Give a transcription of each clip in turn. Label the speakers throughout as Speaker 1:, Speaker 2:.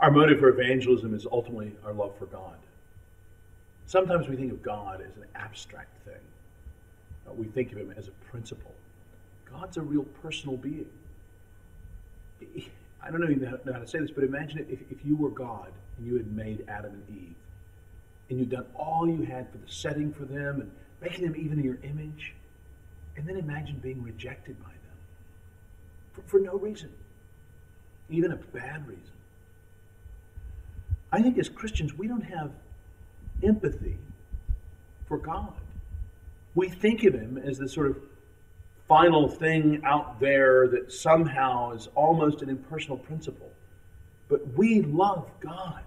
Speaker 1: Our motive for evangelism is ultimately our love for God. Sometimes we think of God as an abstract thing. We think of him as a principle. God's a real personal being. I don't even know how to say this, but imagine if you were God and you had made Adam and Eve, and you'd done all you had for the setting for them and making them even in your image, and then imagine being rejected by them for no reason, even a bad reason. I think as Christians, we don't have empathy for God. We think of him as this sort of final thing out there that somehow is almost an impersonal principle. But we love God.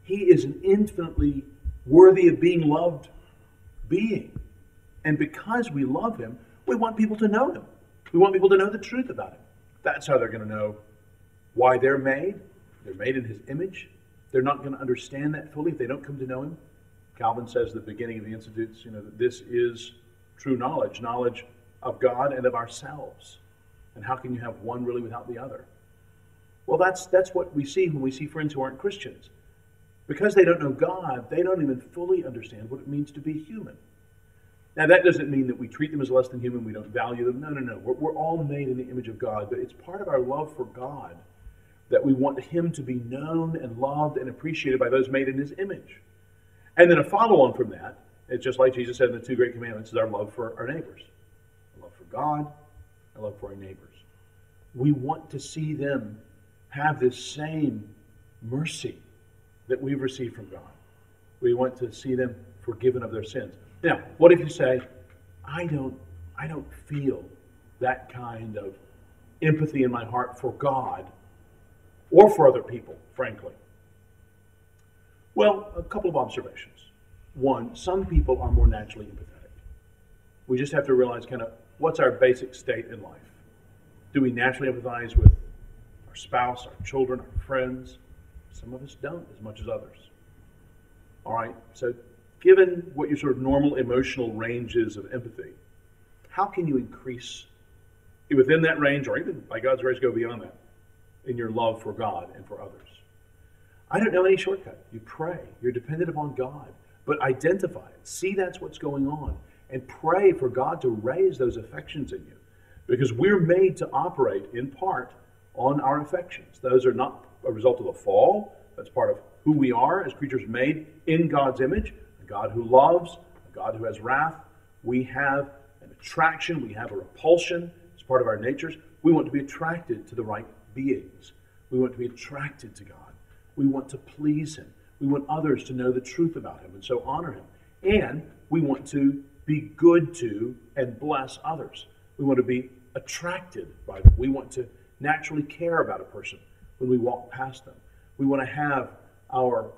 Speaker 1: He is an infinitely worthy of being loved being. And because we love him, we want people to know him. We want people to know the truth about him. That's how they're going to know why they're made. They're made in his image. They're not going to understand that fully if they don't come to know him. Calvin says at the beginning of the Institutes, that this is true knowledge of God and of ourselves. And how can you have one really without the other? Well, that's what we see when we see friends who aren't Christians. Because they don't know God, they don't even fully understand what it means to be human. Now, that doesn't mean that we treat them as less than human, we don't value them. No. We're all made in the image of God, but it's part of our love for God that we want him to be known and loved and appreciated by those made in his image. And then a follow-on from that, it's just like Jesus said in the two great commandments, is our love for our neighbors. Our love for God, our love for our neighbors. We want to see them have this same mercy that we've received from God. We want to see them forgiven of their sins. Now, what if you say, I don't feel that kind of empathy in my heart for God or for other people, frankly? Well, a couple of observations. One, some people are more naturally empathetic. We just have to realize kind of what's our basic state in life. Do we naturally empathize with our spouse, our children, our friends? Some of us don't as much as others. All right, so given what your sort of normal emotional range is of empathy, how can you increase within that range, or even by God's grace go beyond that, in your love for God and for others? I don't know any shortcut. You pray. You're dependent upon God. But identify it. See that's what's going on. And pray for God to raise those affections in you. Because we're made to operate, in part, on our affections. Those are not a result of the fall. That's part of who we are as creatures made in God's image. A God who loves, a God who has wrath. We have an attraction. We have a repulsion. It's part of our natures. We want to be attracted to the right beings. We want to be attracted to God. We want to please him. We want others to know the truth about him and so honor him. And we want to be good to and bless others. We want to be attracted by them. We want to naturally care about a person when we walk past them. We want to have our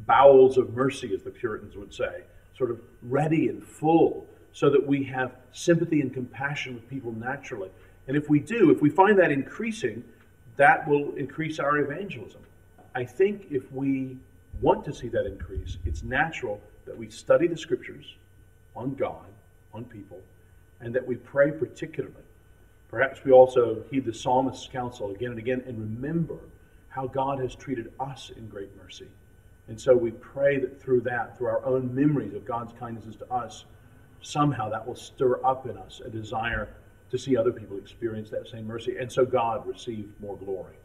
Speaker 1: bowels of mercy, as the Puritans would say, sort of ready and full so that we have sympathy and compassion with people naturally. And if we find that increasing, that will increase our evangelism. I think if we want to see that increase, it's natural that we study the scriptures on God, on people, and that we pray particularly. Perhaps we also heed the psalmist's counsel again and again and remember how God has treated us in great mercy. And so we pray that through our own memories of God's kindnesses to us, somehow that will stir up in us a desire to see other people experience that same mercy, and so God receive more glory.